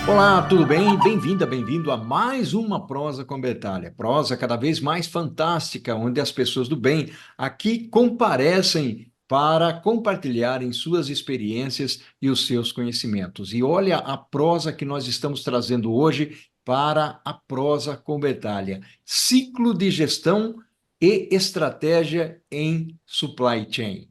Olá, tudo bem? Bem-vinda, bem-vindo a mais uma Prosa com Bertalha. Prosa cada vez mais fantástica, onde as pessoas do bem aqui comparecem para compartilharem suas experiências e os seus conhecimentos. E olha a prosa que nós estamos trazendo hoje para a Prosa com Bertalha: ciclo de gestão e estratégia em supply chain.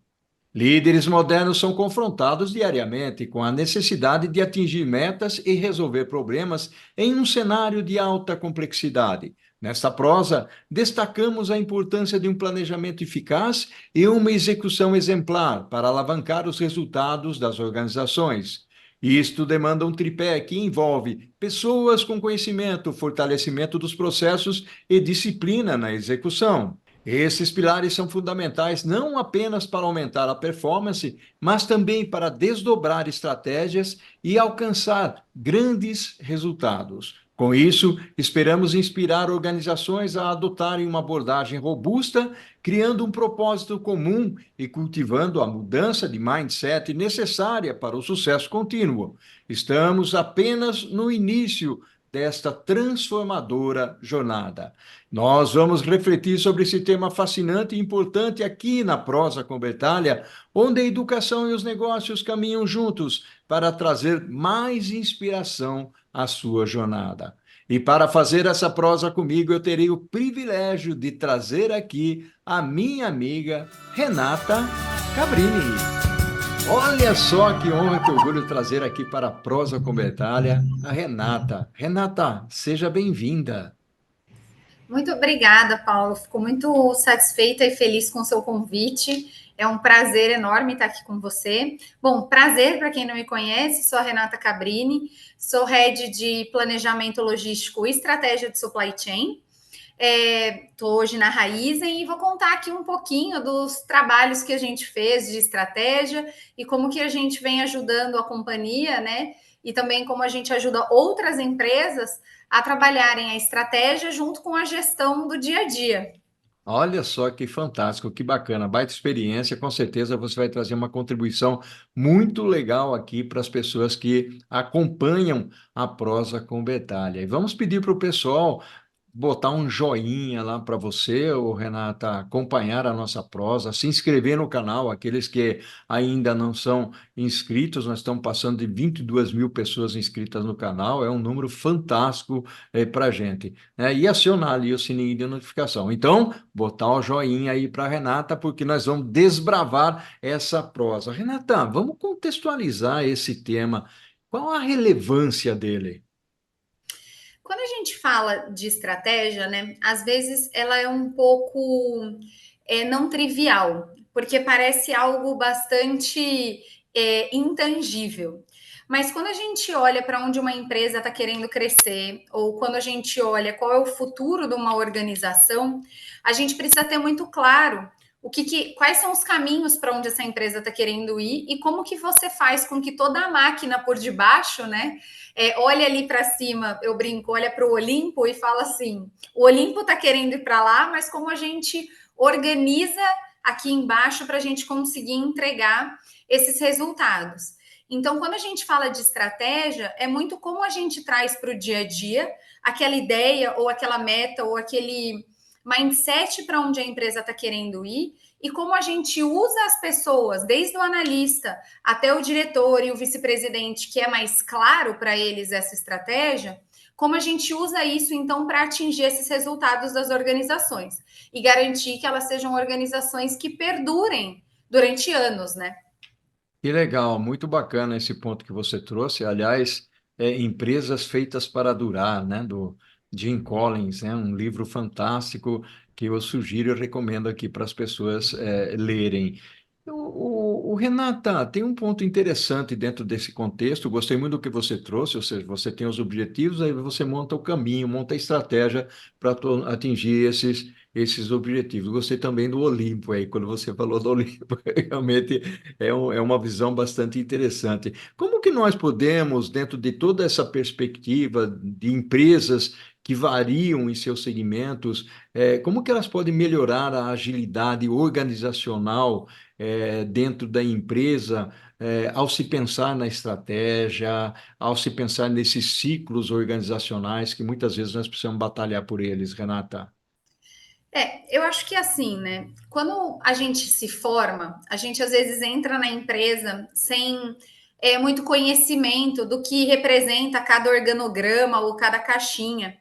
Líderes modernos são confrontados diariamente com a necessidade de atingir metas e resolver problemas em um cenário de alta complexidade. Nesta prosa, destacamos a importância de um planejamento eficaz e uma execução exemplar para alavancar os resultados das organizações. Isto demanda um tripé que envolve pessoas com conhecimento, fortalecimento dos processos e disciplina na execução. Esses pilares são fundamentais não apenas para aumentar a performance, mas também para desdobrar estratégias e alcançar grandes resultados. Com isso, esperamos inspirar organizações a adotarem uma abordagem robusta, criando um propósito comum e cultivando a mudança de mindset necessária para o sucesso contínuo. Estamos apenas no início desta transformadora jornada. Nós vamos refletir sobre esse tema fascinante e importante aqui na Prosa com Bertalha, onde a educação e os negócios caminham juntos para trazer mais inspiração à sua jornada. E para fazer essa prosa comigo, eu terei o privilégio de trazer aqui a minha amiga Renata Cabrini. Olha só que honra, que orgulho trazer aqui para a Prosa com Bertalha a Renata. Renata, seja bem-vinda. Muito obrigada, Paulo. Fico muito satisfeita e feliz com o seu convite. É um prazer enorme estar aqui com você. Bom, prazer para quem não me conhece, sou a Renata Cabrini, sou head de Planejamento Logístico e Estratégia de Supply Chain. Estou hoje na Raizen e vou contar aqui um pouquinho dos trabalhos que a gente fez de estratégia e como que a gente vem ajudando a companhia, né? E também como a gente ajuda outras empresas a trabalharem a estratégia junto com a gestão do dia a dia. Olha só que fantástico, que bacana, baita experiência. Com certeza você vai trazer uma contribuição muito legal aqui para as pessoas que acompanham a Prosa com Bertalha. E vamos pedir para o pessoal botar um joinha lá para você, ô Renata, acompanhar a nossa prosa, se inscrever no canal, aqueles que ainda não são inscritos, nós estamos passando de 22 mil pessoas inscritas no canal, é um número fantástico para a gente, né? E acionar ali o sininho de notificação. Então, botar o joinha aí para a Renata, porque nós vamos desbravar essa prosa. Renata, vamos contextualizar esse tema. Qual a relevância dele? Quando a gente fala de estratégia, né, às vezes ela é um pouco não trivial, porque parece algo bastante intangível. Mas quando a gente olha para onde uma empresa está querendo crescer, ou quando a gente olha qual é o futuro de uma organização, a gente precisa ter muito claro quais são os caminhos para onde essa empresa está querendo ir e como que você faz com que toda a máquina por debaixo, né, olha ali para cima, eu brinco, olha para o Olimpo e fala assim: o Olimpo está querendo ir para lá, mas como a gente organiza aqui embaixo para a gente conseguir entregar esses resultados. Então, quando a gente fala de estratégia, é muito como a gente traz para o dia a dia aquela ideia, ou aquela meta, ou aquele mindset para onde a empresa está querendo ir, e como a gente usa as pessoas, desde o analista até o diretor e o vice-presidente, que é mais claro para eles essa estratégia, como a gente usa isso, então, para atingir esses resultados das organizações e garantir que elas sejam organizações que perdurem durante anos, né? Que legal, muito bacana esse ponto que você trouxe. Aliás, Empresas Feitas para Durar, né, do Jim Collins, né, um livro fantástico que eu sugiro e recomendo aqui para as pessoas lerem. Renata, tem um ponto interessante dentro desse contexto. Gostei muito do que você trouxe, ou seja, você tem os objetivos, aí você monta o caminho, monta a estratégia para atingir esses objetivos. Gostei também do Olimpo aí, quando você falou do Olimpo, realmente é uma visão bastante interessante. Como que nós podemos, dentro de toda essa perspectiva de empresas que variam em seus segmentos, como que elas podem melhorar a agilidade organizacional dentro da empresa, ao se pensar na estratégia, ao se pensar nesses ciclos organizacionais que muitas vezes nós precisamos batalhar por eles, Renata? Eu acho que assim, né? Quando a gente se forma, a gente às vezes entra na empresa sem muito conhecimento do que representa cada organograma ou cada caixinha.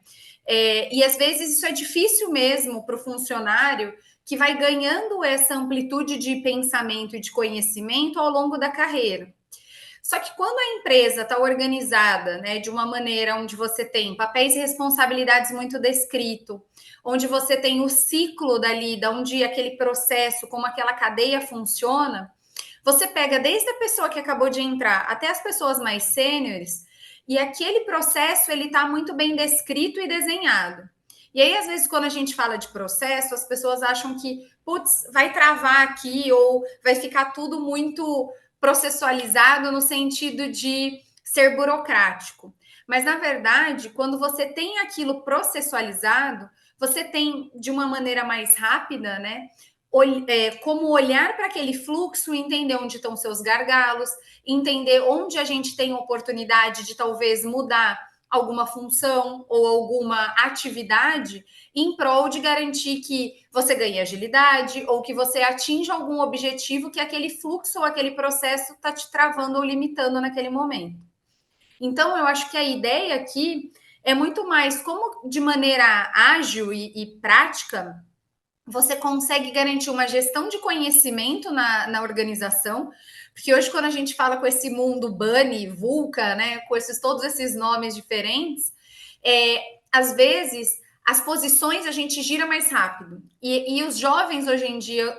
E às vezes isso é difícil mesmo para o funcionário que vai ganhando essa amplitude de pensamento e de conhecimento ao longo da carreira. Só que quando a empresa está organizada, né, de uma maneira onde você tem papéis e responsabilidades muito descrito, onde você tem o ciclo dali, da onde aquele processo, como aquela cadeia funciona, você pega desde a pessoa que acabou de entrar até as pessoas mais sêniores, e aquele processo ele está muito bem descrito e desenhado. E aí, às vezes, quando a gente fala de processo, as pessoas acham que, putz, vai travar aqui ou vai ficar tudo muito processualizado no sentido de ser burocrático. Mas, na verdade, quando você tem aquilo processualizado, você tem de uma maneira mais rápida, né? Como olhar para aquele fluxo, entender onde estão seus gargalos, entender onde a gente tem oportunidade de talvez mudar alguma função ou alguma atividade em prol de garantir que você ganhe agilidade ou que você atinja algum objetivo que aquele fluxo ou aquele processo está te travando ou limitando naquele momento. Então, eu acho que a ideia aqui é muito mais como, de maneira ágil e prática, você consegue garantir uma gestão de conhecimento na organização, porque hoje, quando a gente fala com esse mundo Bunny, VUCA, né, com todos esses nomes diferentes, às vezes as posições a gente gira mais rápido. E os jovens hoje em dia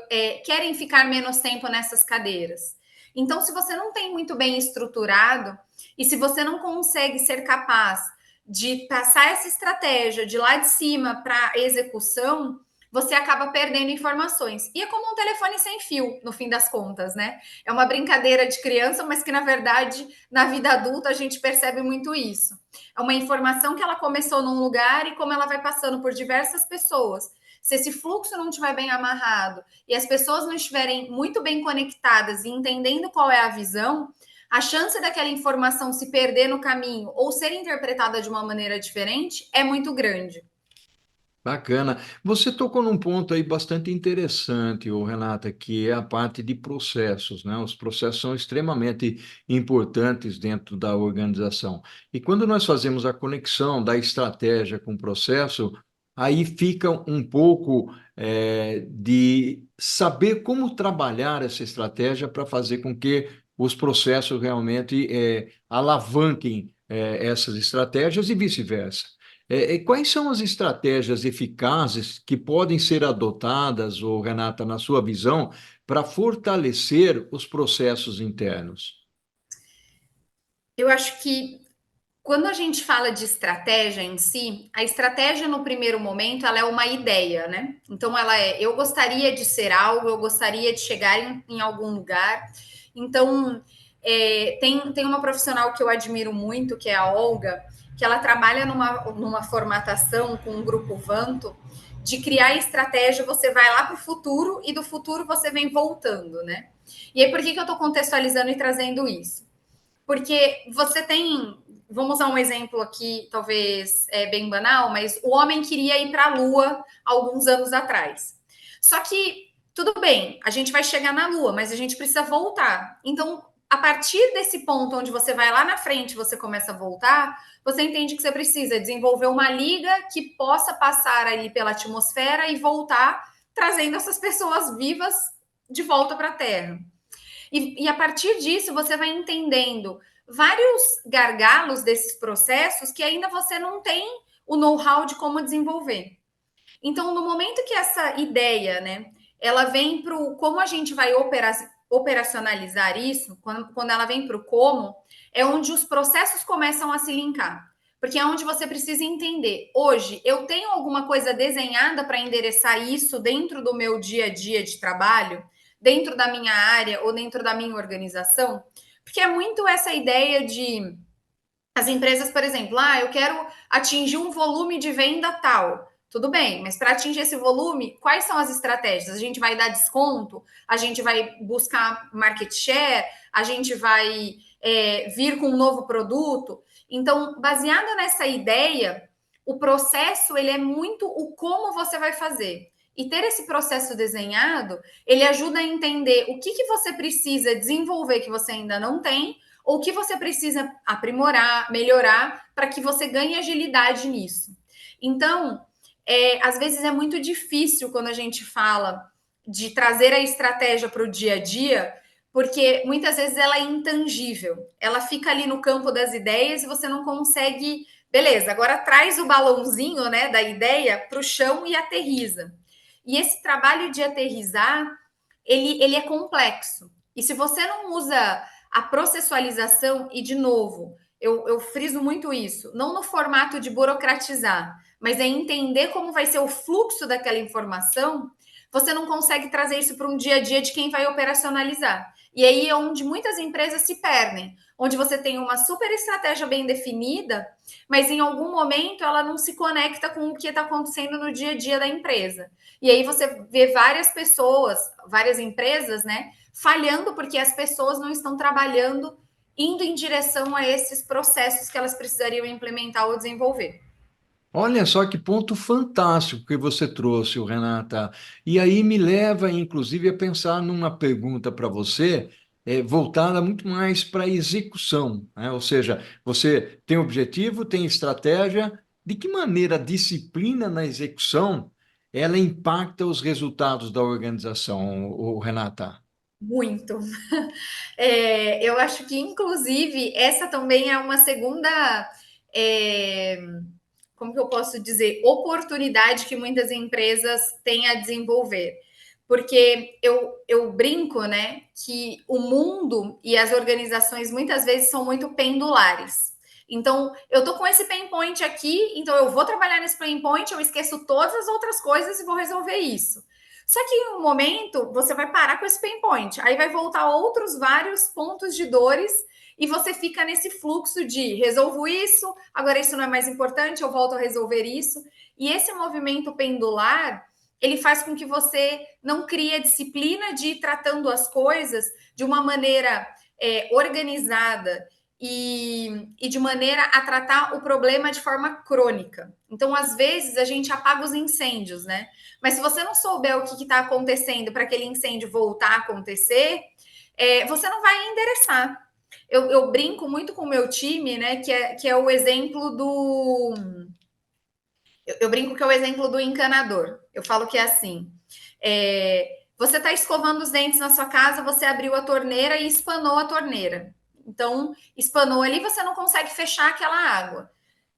querem ficar menos tempo nessas cadeiras. Então, se você não tem muito bem estruturado e se você não consegue ser capaz de passar essa estratégia de lá de cima para execução, você acaba perdendo informações. E é como um telefone sem fio, no fim das contas, né? É uma brincadeira de criança, mas que, na verdade, na vida adulta, a gente percebe muito isso. É uma informação que ela começou num lugar e como ela vai passando por diversas pessoas. Se esse fluxo não estiver bem amarrado e as pessoas não estiverem muito bem conectadas e entendendo qual é a visão, a chance daquela informação se perder no caminho ou ser interpretada de uma maneira diferente é muito grande. Bacana. Você tocou num ponto aí bastante interessante, ô Renata, que é a parte de processos, né? Os processos são extremamente importantes dentro da organização. E quando nós fazemos a conexão da estratégia com o processo, aí fica um pouco de saber como trabalhar essa estratégia para fazer com que os processos realmente alavanquem essas estratégias e vice-versa. Quais são as estratégias eficazes que podem ser adotadas, ou Renata, na sua visão, para fortalecer os processos internos? Eu acho que quando a gente fala de estratégia em si, a estratégia no primeiro momento ela é uma ideia, né? Então ela eu gostaria de ser algo, eu gostaria de chegar em algum lugar. Então tem uma profissional que eu admiro muito, que é a Olga, que ela trabalha numa formatação com o grupo Vanto de criar estratégia, você vai lá para o futuro e do futuro você vem voltando, né? E aí, por que eu estou contextualizando e trazendo isso? Porque você tem, vamos usar um exemplo aqui, talvez bem banal, mas o homem queria ir para a Lua alguns anos atrás. Só que, tudo bem, a gente vai chegar na Lua, mas a gente precisa voltar. Então, a partir desse ponto onde você vai lá na frente, você começa a voltar, você entende que você precisa desenvolver uma liga que possa passar ali pela atmosfera e voltar, trazendo essas pessoas vivas de volta para a Terra. E a partir disso, você vai entendendo vários gargalos desses processos que ainda você não tem o know-how de como desenvolver. Então, no momento que essa ideia, né, ela vem para o como a gente vai operacionalizar isso, quando ela vem para o como, é onde os processos começam a se linkar. Porque é onde você precisa entender. Hoje, eu tenho alguma coisa desenhada para endereçar isso dentro do meu dia a dia de trabalho, dentro da minha área ou dentro da minha organização? Porque é muito essa ideia de As empresas, por exemplo, eu quero atingir um volume de venda tal. Tudo bem, mas para atingir esse volume, quais são as estratégias? A gente vai dar desconto? A gente vai buscar market share? A gente vai vir com um novo produto? Então, baseado nessa ideia, o processo ele é muito o como você vai fazer. E ter esse processo desenhado, ele ajuda a entender o que você precisa desenvolver que você ainda não tem, ou o que você precisa aprimorar, melhorar, para que você ganhe agilidade nisso. Então, às vezes é muito difícil quando a gente fala de trazer a estratégia para o dia a dia, porque muitas vezes ela é intangível. Ela fica ali no campo das ideias e você não consegue. Beleza, agora traz o balãozinho, né, da ideia para o chão e aterriza. E esse trabalho de aterrizar, ele é complexo. E se você não usa a processualização, e de novo, eu friso muito isso, não no formato de burocratizar, mas é entender como vai ser o fluxo daquela informação, você não consegue trazer isso para um dia a dia de quem vai operacionalizar. E aí é onde muitas empresas se perdem, onde você tem uma super estratégia bem definida, mas em algum momento ela não se conecta com o que está acontecendo no dia a dia da empresa. E aí você vê várias pessoas, várias empresas, né, falhando porque as pessoas não estão trabalhando indo em direção a esses processos que elas precisariam implementar ou desenvolver. Olha só que ponto fantástico que você trouxe, Renata. E aí me leva, inclusive, a pensar numa pergunta para você, voltada muito mais para a execução, né? Ou seja, você tem objetivo, tem estratégia, de que maneira a disciplina na execução ela impacta os resultados da organização, Renata? Muito. Eu acho que, inclusive, essa também é uma segunda. é, Como que eu posso dizer, oportunidade que muitas empresas têm a desenvolver. Porque eu brinco, né, que o mundo e as organizações muitas vezes são muito pendulares. Então, eu tô com esse pain point aqui, então eu vou trabalhar nesse pain point, eu esqueço todas as outras coisas e vou resolver isso. Só que em um momento você vai parar com esse pain point, aí vai voltar outros vários pontos de dores e você fica nesse fluxo de resolvo isso, agora isso não é mais importante, eu volto a resolver isso. E esse movimento pendular, ele faz com que você não crie a disciplina de ir tratando as coisas de uma maneira organizada e de maneira a tratar o problema de forma crônica. Então, às vezes, a gente apaga os incêndios, né? Mas se você não souber o que está acontecendo para aquele incêndio voltar a acontecer, você não vai endereçar. Eu brinco muito com o meu time, né? Que é o exemplo do. Eu brinco que é o exemplo do encanador. Eu falo que é assim: você está escovando os dentes na sua casa, você abriu a torneira e espanou a torneira. Então, espanou ali, você não consegue fechar aquela água.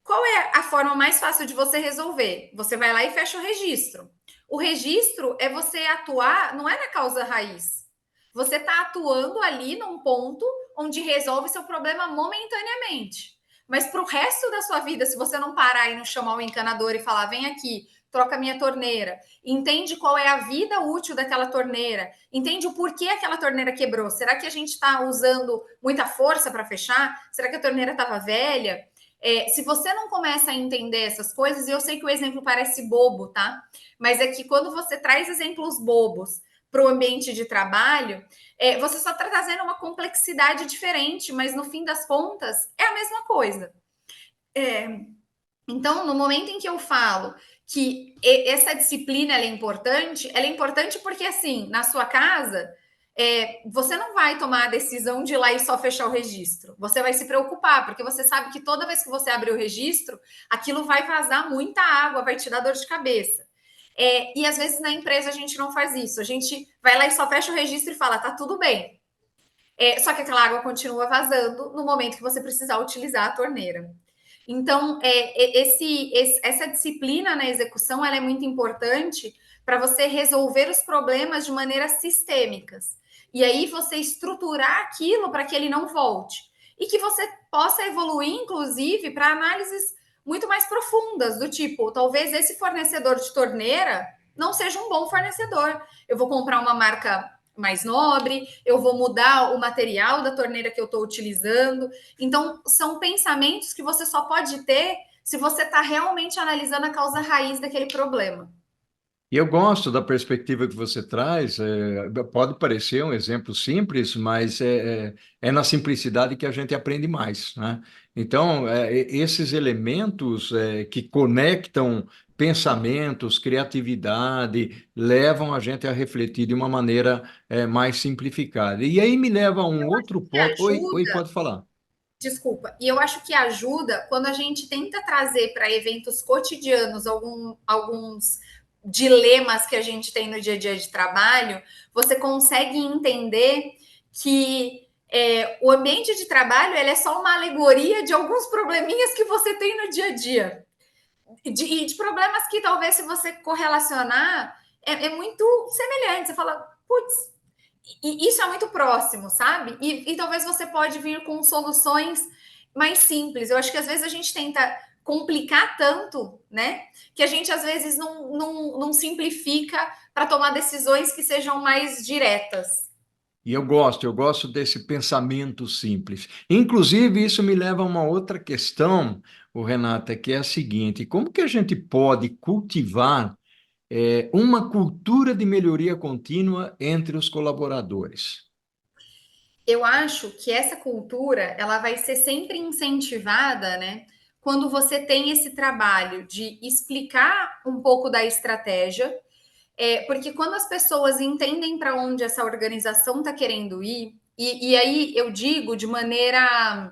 Qual é a forma mais fácil de você resolver? Você vai lá e fecha o registro. O registro é você atuar, não é na causa raiz. Você está atuando ali num ponto onde resolve seu problema momentaneamente. Mas para o resto da sua vida, se você não parar e não chamar o encanador e falar, vem aqui, troca minha torneira, entende qual é a vida útil daquela torneira, entende o porquê aquela torneira quebrou. Será que a gente está usando muita força para fechar? Será que a torneira estava velha? Se você não começa a entender essas coisas, e eu sei que o exemplo parece bobo, tá? Mas é que quando você traz exemplos bobos para o ambiente de trabalho, você só está trazendo uma complexidade diferente, mas no fim das contas é a mesma coisa. É, então, no momento em que eu falo que essa disciplina ela é importante porque, assim, na sua casa, você não vai tomar a decisão de ir lá e só fechar o registro. Você vai se preocupar, porque você sabe que toda vez que você abrir o registro, aquilo vai vazar muita água, vai te dar dor de cabeça. E às vezes na empresa a gente não faz isso. A gente vai lá e só fecha o registro e fala, tá tudo bem. Só que aquela água continua vazando no momento que você precisar utilizar a torneira. Então, essa disciplina na execução ela é muito importante para você resolver os problemas de maneira sistêmicas. E aí você estruturar aquilo para que ele não volte. E que você possa evoluir, inclusive, para análises muito mais profundas, do tipo, talvez esse fornecedor de torneira não seja um bom fornecedor. Eu vou comprar uma marca mais nobre, eu vou mudar o material da torneira que eu estou utilizando. Então, são pensamentos que você só pode ter se você está realmente analisando a causa raiz daquele problema. E eu gosto da perspectiva que você traz. Pode parecer um exemplo simples, mas é na simplicidade que a gente aprende mais, né? Então, esses elementos que conectam pensamentos, criatividade, levam a gente a refletir de uma maneira mais simplificada. E aí me leva a um outro Que ponto. Oi, oi, ajuda, pode falar. desculpa, e eu acho que ajuda quando a gente tenta trazer para eventos cotidianos alguns dilemas que a gente tem no dia a dia de trabalho, você consegue entender que o ambiente de trabalho ele é só uma alegoria de alguns probleminhas que você tem no dia a dia. De problemas que talvez, se você correlacionar, é muito semelhante. Você fala, putz, e isso é muito próximo, sabe? E talvez você pode vir com soluções mais simples. Eu acho que às vezes a gente tenta complicar tanto, né? Que a gente às vezes não simplifica para tomar decisões que sejam mais diretas. E eu gosto desse pensamento simples. Inclusive, isso me leva a uma outra questão, o Renata, que é a seguinte: como que a gente pode cultivar uma cultura de melhoria contínua entre os colaboradores? Eu acho que essa cultura ela vai ser sempre incentivada, né? Quando você tem esse trabalho de explicar um pouco da estratégia, porque quando as pessoas entendem para onde essa organização está querendo ir, e aí eu digo de maneira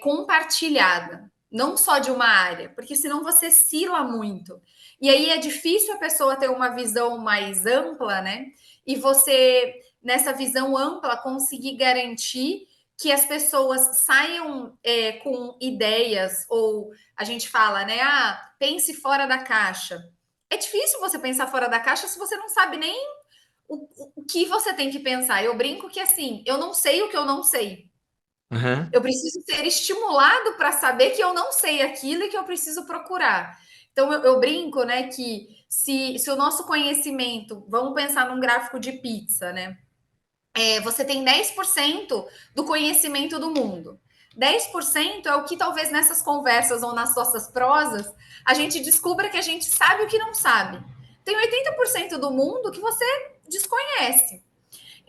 compartilhada, não só de uma área, porque senão você sila muito. E aí é difícil a pessoa ter uma visão mais ampla, né? E você, nessa visão ampla, conseguir garantir que as pessoas saiam com ideias, ou a gente fala, né? Ah, pense fora da caixa. É difícil você pensar fora da caixa se você não sabe nem o que você tem que pensar. Eu brinco que assim, eu não sei o que eu não sei. Aham. Eu preciso ser estimulado para saber que eu não sei aquilo e que eu preciso procurar. Então, eu brinco, né, que se o nosso conhecimento, vamos pensar num gráfico de pizza, né? Você tem 10% do conhecimento do mundo. 10% é o que talvez nessas conversas ou nas nossas prosas a gente descubra que a gente sabe o que não sabe. Tem 80% do mundo que você desconhece.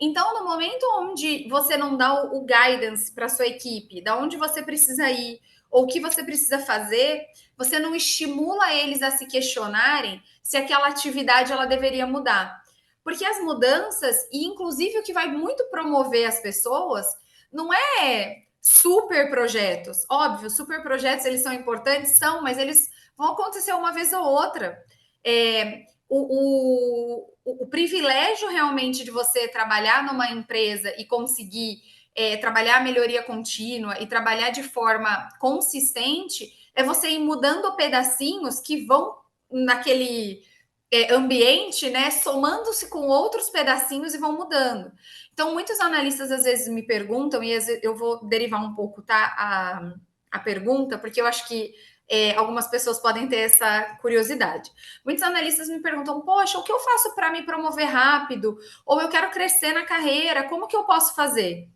Então, no momento onde você não dá o guidance para sua equipe, da onde você precisa ir, ou o que você precisa fazer, você não estimula eles a se questionarem se aquela atividade ela deveria mudar. Porque as mudanças, e inclusive o que vai muito promover as pessoas, não é super projetos. Óbvio, super projetos eles são importantes, são, mas eles vão acontecer uma vez ou outra. O privilégio realmente de você trabalhar numa empresa e conseguir trabalhar a melhoria contínua e trabalhar de forma consistente é você ir mudando pedacinhos que vão naquele ambiente, né, somando-se com outros pedacinhos e vão mudando. Então, muitos analistas às vezes me perguntam, e eu vou derivar um pouco, tá, a pergunta, porque eu acho que algumas pessoas podem ter essa curiosidade. Muitos analistas me perguntam: poxa, o que eu faço para me promover rápido? Ou eu quero crescer na carreira, como que eu posso fazer?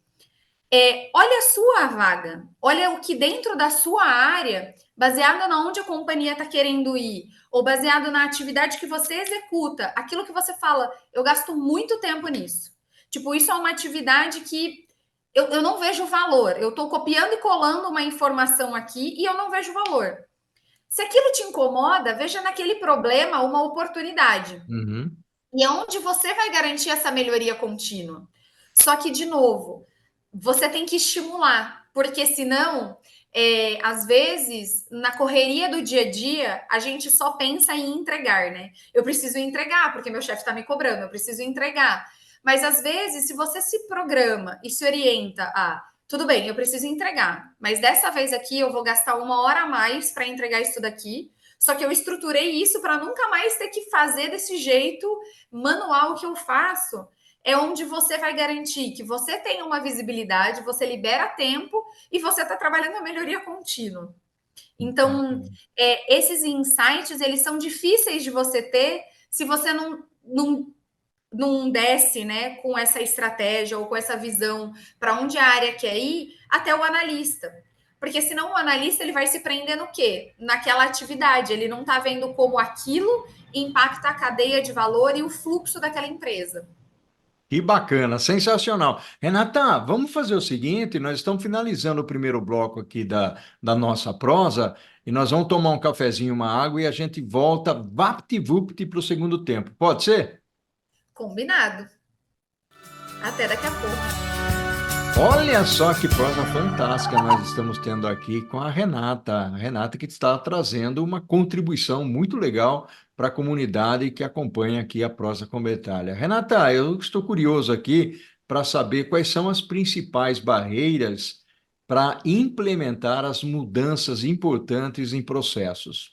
Olha a sua vaga, olha o que dentro da sua área, baseado na onde a companhia está querendo ir, ou baseado na atividade que você executa, aquilo que você fala, eu gasto muito tempo nisso. Tipo, isso é uma atividade que eu não vejo valor. Eu estou copiando e colando uma informação aqui e eu não vejo valor. Se aquilo te incomoda, veja naquele problema uma oportunidade. Uhum. E é onde você vai garantir essa melhoria contínua. Só que, de novo, você tem que estimular, porque senão, às vezes, na correria do dia a dia, a gente só pensa em entregar, né? Eu preciso entregar, porque meu chefe está me cobrando, eu preciso entregar. Mas às vezes, se você se programa e se orienta a tudo bem, eu preciso entregar, mas dessa vez aqui eu vou gastar uma hora a mais para entregar isso daqui. Só que eu estruturei isso para nunca mais ter que fazer desse jeito manual que eu faço. É onde você vai garantir que você tem uma visibilidade, você libera tempo e você está trabalhando a melhoria contínua. Então, esses insights, eles são difíceis de você ter se você não não desce, né, com essa estratégia ou com essa visão para onde a área quer ir, até o analista. Porque senão o analista ele vai se prender no quê? Naquela atividade. Ele não está vendo como aquilo impacta a cadeia de valor e o fluxo daquela empresa. Que bacana, sensacional. Renata, vamos fazer o seguinte: nós estamos finalizando o primeiro bloco aqui da nossa prosa, e nós vamos tomar um cafezinho, uma água, e a gente volta vapt-vupt para o segundo tempo. Pode ser? Combinado. Até daqui a pouco. Olha só que prosa fantástica nós estamos tendo aqui com a Renata. A Renata que está trazendo uma contribuição muito legal para a comunidade que acompanha aqui a prosa com Betalha. Renata, eu estou curioso aqui para saber quais são as principais barreiras para implementar as mudanças importantes em processos.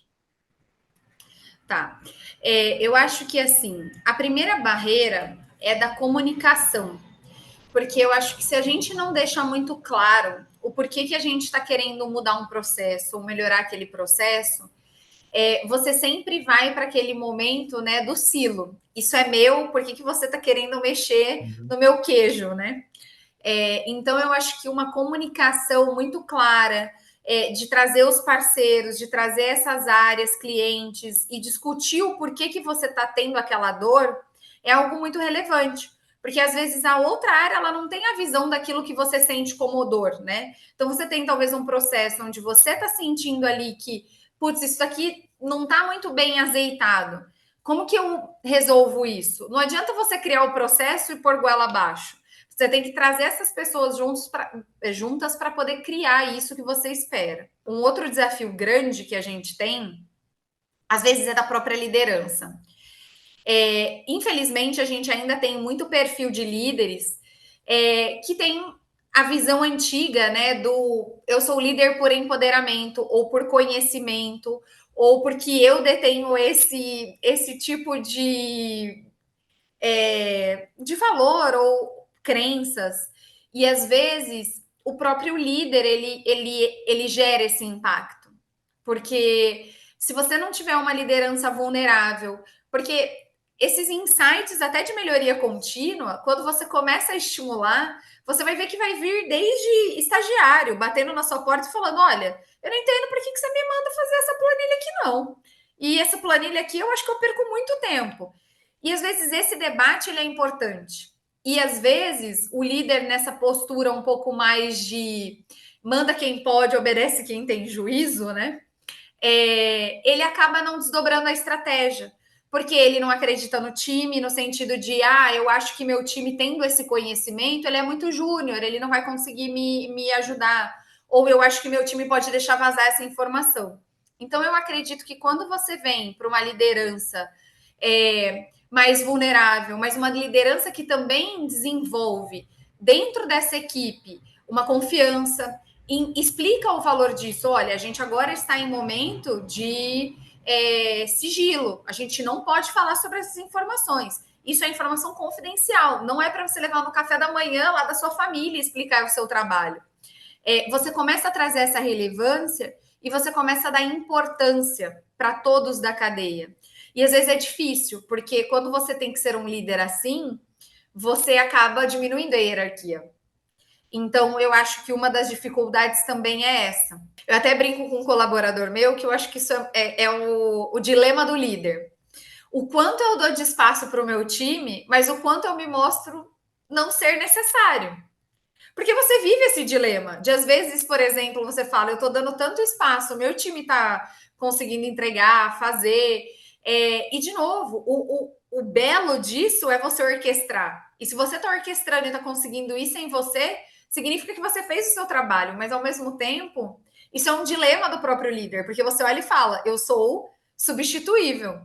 Tá. Eu acho que assim, a primeira barreira é da comunicação. Porque eu acho que se a gente não deixa muito claro o porquê que a gente está querendo mudar um processo ou melhorar aquele processo, você sempre vai para aquele momento, né, do silo. Isso é meu, por que você está querendo mexer Uhum. no meu queijo, né? Então eu acho que uma comunicação muito clara, de trazer os parceiros, de trazer essas áreas, clientes e discutir o porquê que você está tendo aquela dor é algo muito relevante. Porque às vezes a outra área ela não tem a visão daquilo que você sente como dor, né? Então você tem talvez um processo onde você está sentindo ali que, putz, isso aqui não está muito bem azeitado. Como que eu resolvo isso? Não adianta você criar o processo e pôr goela abaixo. Você tem que trazer essas pessoas juntas para poder criar isso que você espera. Um outro desafio grande que a gente tem, às vezes, é da própria liderança. Infelizmente, a gente ainda tem muito perfil de líderes que tem a visão antiga, né, do eu sou líder por empoderamento ou por conhecimento ou porque eu detenho esse tipo de valor ou crenças. E às vezes o próprio líder ele gera esse impacto. Porque se você não tiver uma liderança vulnerável, porque esses insights até de melhoria contínua, quando você começa a estimular, você vai ver que vai vir desde estagiário, batendo na sua porta e falando: olha, eu não entendo por que você me manda fazer essa planilha aqui, não. E essa planilha aqui eu acho que eu perco muito tempo. E às vezes esse debate ele é importante. E às vezes o líder nessa postura um pouco mais de manda quem pode, obedece quem tem juízo, né? Ele acaba não desdobrando a estratégia, porque ele não acredita no time, no sentido de, eu acho que meu time tendo esse conhecimento, ele é muito júnior, ele não vai conseguir me ajudar, ou eu acho que meu time pode deixar vazar essa informação. Então, eu acredito que quando você vem para uma liderança mais vulnerável, mas uma liderança que também desenvolve dentro dessa equipe uma confiança, explica o valor disso. Olha, a gente agora está em momento de sigilo, a gente não pode falar sobre essas informações. Isso é informação confidencial, não é para você levar no café da manhã lá da sua família e explicar o seu trabalho. Você começa a trazer essa relevância e você começa a dar importância para todos da cadeia. E às vezes é difícil, porque quando você tem que ser um líder assim, você acaba diminuindo a hierarquia. Então, eu acho que uma das dificuldades também é essa. Eu até brinco com um colaborador meu que eu acho que isso é o dilema do líder. O quanto eu dou de espaço para o meu time, mas o quanto eu me mostro não ser necessário. Porque você vive esse dilema. De às vezes, por exemplo, você fala, eu estou dando tanto espaço, meu time está conseguindo entregar, fazer. E, de novo, o belo disso é você orquestrar. E se você está orquestrando e está conseguindo isso em você, significa que você fez o seu trabalho, mas ao mesmo tempo, isso é um dilema do próprio líder, porque você olha e fala, eu sou substituível.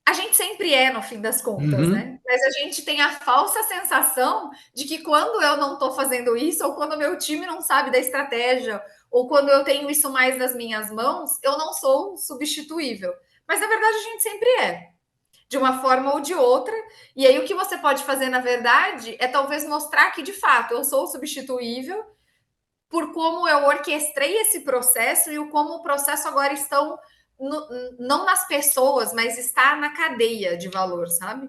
A gente sempre é, no fim das contas, Uhum. né? Mas a gente tem a falsa sensação de que quando eu não estou fazendo isso, ou quando o meu time não sabe da estratégia, ou quando eu tenho isso mais nas minhas mãos, eu não sou substituível. Mas na verdade a gente sempre é, de uma forma ou de outra. E aí o que você pode fazer, na verdade, é talvez mostrar que de fato eu sou substituível por como eu orquestrei esse processo e o como o processo agora estão não nas pessoas, mas está na cadeia de valor, sabe?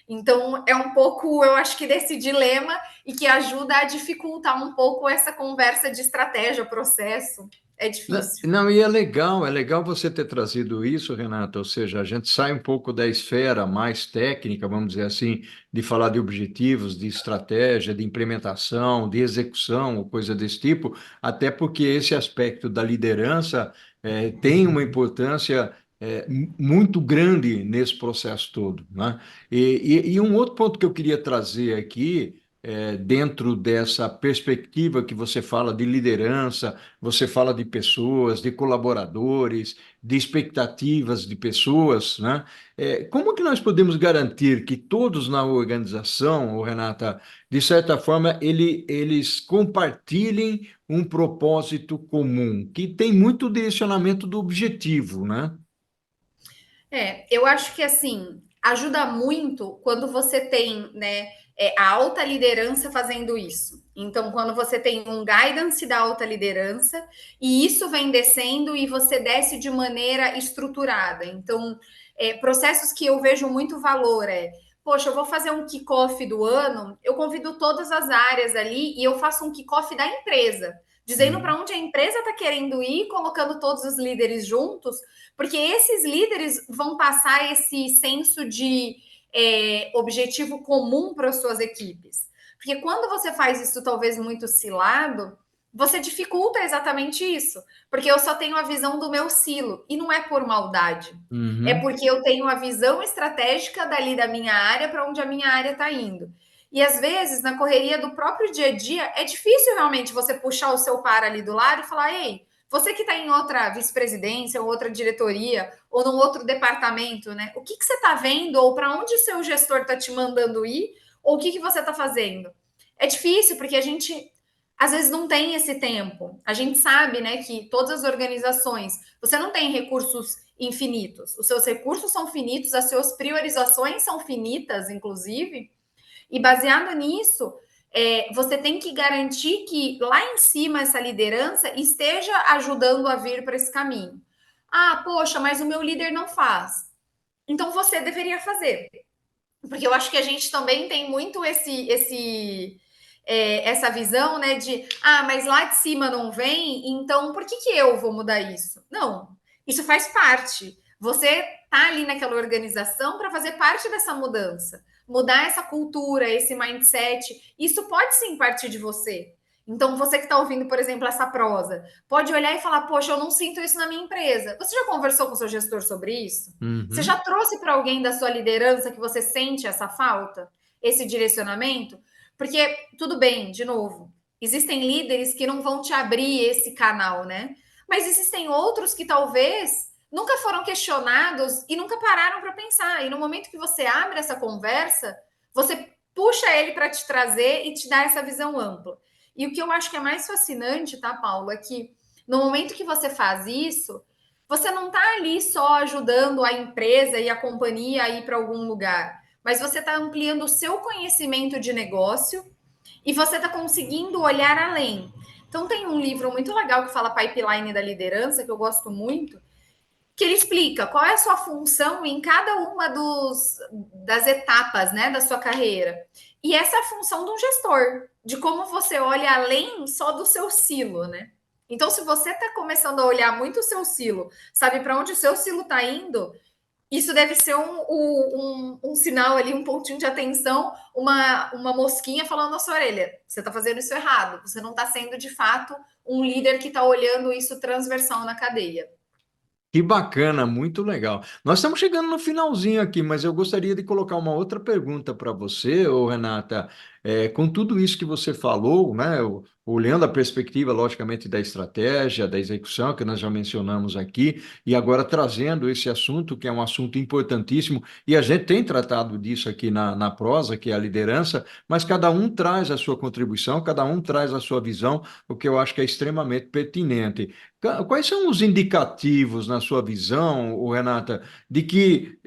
Então, é um pouco, eu acho que desse dilema e que ajuda a dificultar um pouco essa conversa de estratégia, processo. É difícil. Não, e é legal você ter trazido isso, Renata, ou seja, a gente sai um pouco da esfera mais técnica, vamos dizer assim, de falar de objetivos, de estratégia, de implementação, de execução, ou coisa desse tipo, até porque esse aspecto da liderança tem uma importância muito grande nesse processo todo, né? E um outro ponto que eu queria trazer aqui, dentro dessa perspectiva que você fala de liderança, você fala de pessoas, de colaboradores, de expectativas de pessoas, né? Como que nós podemos garantir que todos na organização, ô Renata, de certa forma, eles compartilhem um propósito comum, que tem muito direcionamento do objetivo, né? Eu acho que assim ajuda muito quando você tem, né, a alta liderança fazendo isso. Então, quando você tem um guidance da alta liderança e isso vem descendo e você desce de maneira estruturada. Então, processos que eu vejo muito valor poxa, eu vou fazer um kickoff do ano, eu convido todas as áreas ali e eu faço um kickoff da empresa, dizendo para Uhum. onde a empresa está querendo ir, colocando todos os líderes juntos, porque esses líderes vão passar esse senso de objetivo comum para as suas equipes. Porque quando você faz isso talvez muito cilado, você dificulta exatamente isso. Porque eu só tenho a visão do meu silo. E não é por maldade. É Uhum. porque eu tenho a visão estratégica dali da minha área para onde a minha área está indo. E às vezes, na correria do próprio dia a dia, é difícil realmente você puxar o seu par ali do lado e falar: ei, você que está em outra vice-presidência, ou outra diretoria, ou num outro departamento, né? O que você está vendo, ou para onde o seu gestor está te mandando ir, ou o que você está fazendo? É difícil, porque a gente às vezes não tem esse tempo. A gente sabe, né, que todas as organizações, você não tem recursos infinitos. Os seus recursos são finitos, as suas priorizações são finitas, inclusive. E baseado nisso, você tem que garantir que lá em cima essa liderança esteja ajudando a vir para esse caminho. Ah, poxa, mas o meu líder não faz. Então você deveria fazer. Porque eu acho que a gente também tem muito essa visão, né, de mas lá de cima não vem, então por que eu vou mudar isso? Não, isso faz parte. Você tá ali naquela organização para fazer parte dessa mudança, mudar essa cultura, esse mindset. Isso pode sim partir de você. Então, você que está ouvindo, por exemplo, essa prosa, pode olhar e falar: poxa, eu não sinto isso na minha empresa. Você já conversou com o seu gestor sobre isso? Você já Uhum. trouxe para alguém da sua liderança que você sente essa falta, esse direcionamento? Porque, tudo bem, de novo, existem líderes que não vão te abrir esse canal, né? Mas existem outros que talvez nunca foram questionados e nunca pararam para pensar. E no momento que você abre essa conversa, você puxa ele para te trazer e te dar essa visão ampla. E o que eu acho que é mais fascinante, tá, Paulo, é que no momento que você faz isso, você não está ali só ajudando a empresa e a companhia a ir para algum lugar, mas você está ampliando o seu conhecimento de negócio e você está conseguindo olhar além. Então, tem um livro muito legal que fala Pipeline da Liderança, que eu gosto muito, que ele explica qual é a sua função em cada uma das etapas, né, da sua carreira. E essa é a função de um gestor, de como você olha além só do seu silo, né? Então, se você está começando a olhar muito o seu silo, sabe para onde o seu silo está indo, isso deve ser um sinal ali, um pontinho de atenção, uma mosquinha falando na sua orelha. Você está fazendo isso errado. Você não está sendo, de fato, um líder que está olhando isso transversal na cadeia. Que bacana, muito legal. Nós estamos chegando no finalzinho aqui, mas eu gostaria de colocar uma outra pergunta para você, ô Renata. Com tudo isso que você falou, né, olhando a perspectiva, logicamente, da estratégia, da execução, que nós já mencionamos aqui, e agora trazendo esse assunto, que é um assunto importantíssimo, e a gente tem tratado disso aqui na prosa, que é a liderança, mas cada um traz a sua contribuição, cada um traz a sua visão, o que eu acho que é extremamente pertinente. Quais são os indicativos, na sua visão, ô Renata, de que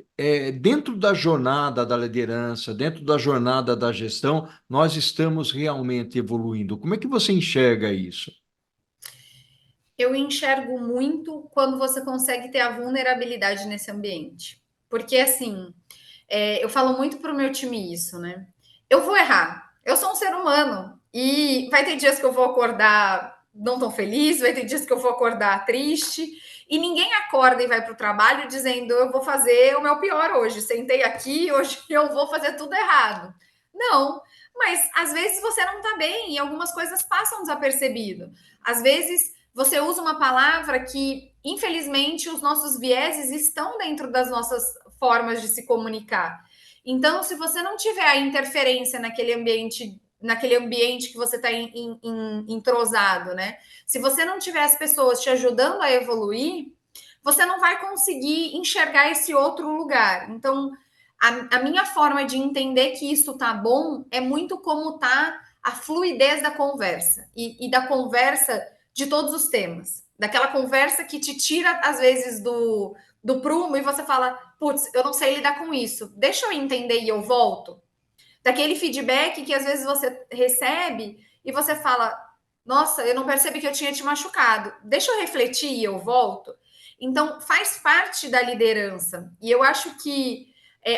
dentro da jornada da liderança, dentro da jornada da gestão, nós estamos realmente evoluindo? Como é que você enxerga isso? Eu enxergo muito quando você consegue ter a vulnerabilidade nesse ambiente. Porque, assim, Eu falo muito para o meu time isso, né? Eu vou errar. Eu sou um ser humano e vai ter dias que eu vou acordar não tão feliz, vai ter dias que eu vou acordar triste e ninguém acorda e vai para o trabalho dizendo eu vou fazer o meu pior hoje. Sentei aqui, hoje eu vou fazer tudo errado. Não, mas às vezes você não está bem e algumas coisas passam desapercebido. Às vezes você usa uma palavra que, infelizmente, os nossos vieses estão dentro das nossas formas de se comunicar. Então, se você não tiver a interferência naquele ambiente que você está entrosado, né? Se você não tiver as pessoas te ajudando a evoluir, você não vai conseguir enxergar esse outro lugar. Então, a minha forma de entender que isso tá bom é muito como tá a fluidez da conversa e da conversa de todos os temas. Daquela conversa que te tira, às vezes, do prumo e você fala, putz, eu não sei lidar com isso, deixa eu entender e eu volto. Daquele feedback que às vezes você recebe e você fala, nossa, eu não percebi que eu tinha te machucado, deixa eu refletir e eu volto. Então, faz parte da liderança. E eu acho que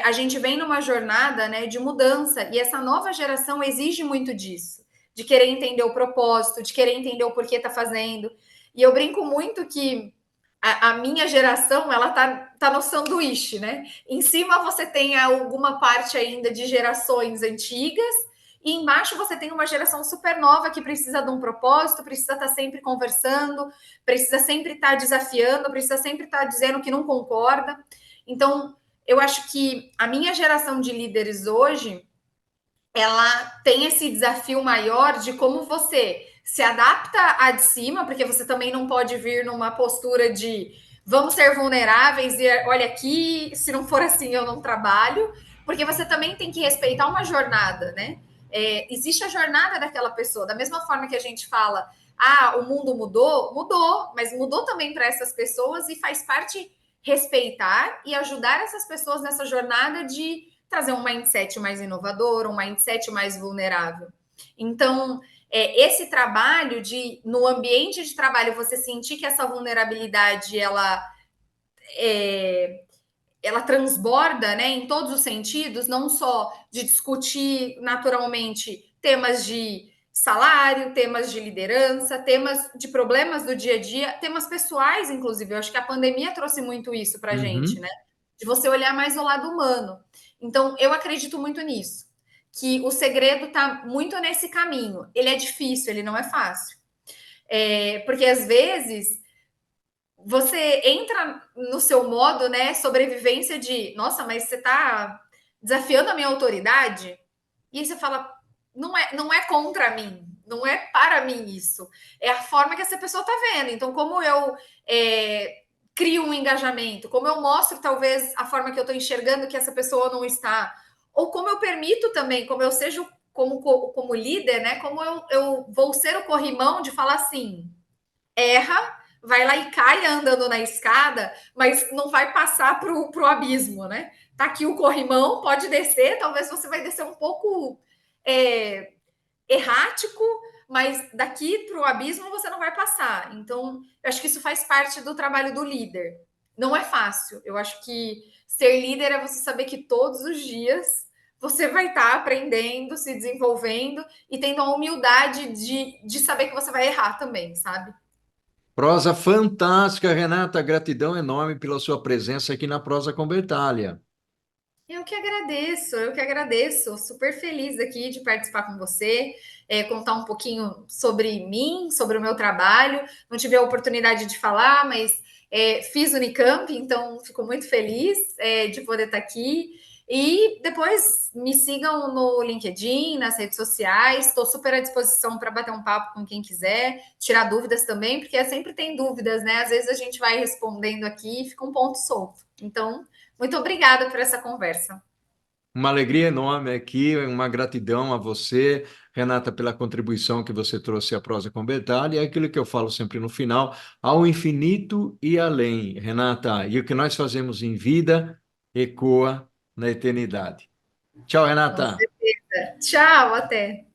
a gente vem numa jornada, né, de mudança e essa nova geração exige muito disso, de querer entender o propósito, de querer entender o porquê está fazendo. E eu brinco muito que a minha geração, ela tá no sanduíche, né? Em cima você tem alguma parte ainda de gerações antigas, e embaixo você tem uma geração super nova que precisa de um propósito, precisa estar sempre conversando, precisa sempre estar desafiando, precisa sempre estar dizendo que não concorda. Então, eu acho que a minha geração de líderes hoje, ela tem esse desafio maior de como você se adapta a de cima, porque você também não pode vir numa postura de vamos ser vulneráveis e olha aqui, se não for assim eu não trabalho, porque você também tem que respeitar uma jornada, né? Existe a jornada daquela pessoa, da mesma forma que a gente fala, ah, o mundo mudou, mudou, mas mudou também para essas pessoas e faz parte respeitar e ajudar essas pessoas nessa jornada de trazer um mindset mais inovador, um mindset mais vulnerável. Então, esse trabalho de, no ambiente de trabalho, você sentir que essa vulnerabilidade, ela transborda, né, em todos os sentidos, não só de discutir naturalmente temas de salário, temas de liderança, temas de problemas do dia a dia, temas pessoais, inclusive. Eu acho que a pandemia trouxe muito isso para a gente, Uhum. né? De você olhar mais o lado humano. Então, eu acredito muito nisso, que o segredo está muito nesse caminho. Ele é difícil, ele não é fácil. Porque às vezes você entra no seu modo, né, sobrevivência de, nossa, mas você está desafiando a minha autoridade? E aí você fala, não é contra mim, não é para mim isso. É a forma que essa pessoa está vendo. Então, como eu crio um engajamento, como eu mostro, talvez, a forma que eu estou enxergando que essa pessoa não está, ou como eu permito também, como eu seja como líder, né? Como eu vou ser o corrimão de falar assim, erra, vai lá e cai andando na escada, mas não vai passar pro abismo, né? Tá aqui o corrimão, pode descer, talvez você vai descer um pouco é, errático, mas daqui para o abismo você não vai passar. Então, eu acho que isso faz parte do trabalho do líder. Não é fácil. Eu acho que ser líder é você saber que todos os dias você vai estar aprendendo, se desenvolvendo e tendo a humildade de saber que você vai errar também, sabe? Prosa fantástica, Renata. Gratidão enorme pela sua presença aqui na Prosa com Bertália. Eu que agradeço. Super feliz aqui de participar com você, contar um pouquinho sobre mim, sobre o meu trabalho. Não tive a oportunidade de falar, mas fiz Unicamp, então fico muito feliz de poder estar aqui. E depois me sigam no LinkedIn, nas redes sociais. Estou super à disposição para bater um papo com quem quiser, tirar dúvidas também, porque sempre tem dúvidas, né? Às vezes a gente vai respondendo aqui e fica um ponto solto. Então, muito obrigada por essa conversa. Uma alegria enorme aqui, uma gratidão a você, Renata, pela contribuição que você trouxe à Prosa com Bertália. E é aquilo que eu falo sempre no final, ao infinito e além, Renata. E o que nós fazemos em vida ecoa na eternidade. Tchau, Com Renata. certeza. Tchau, até.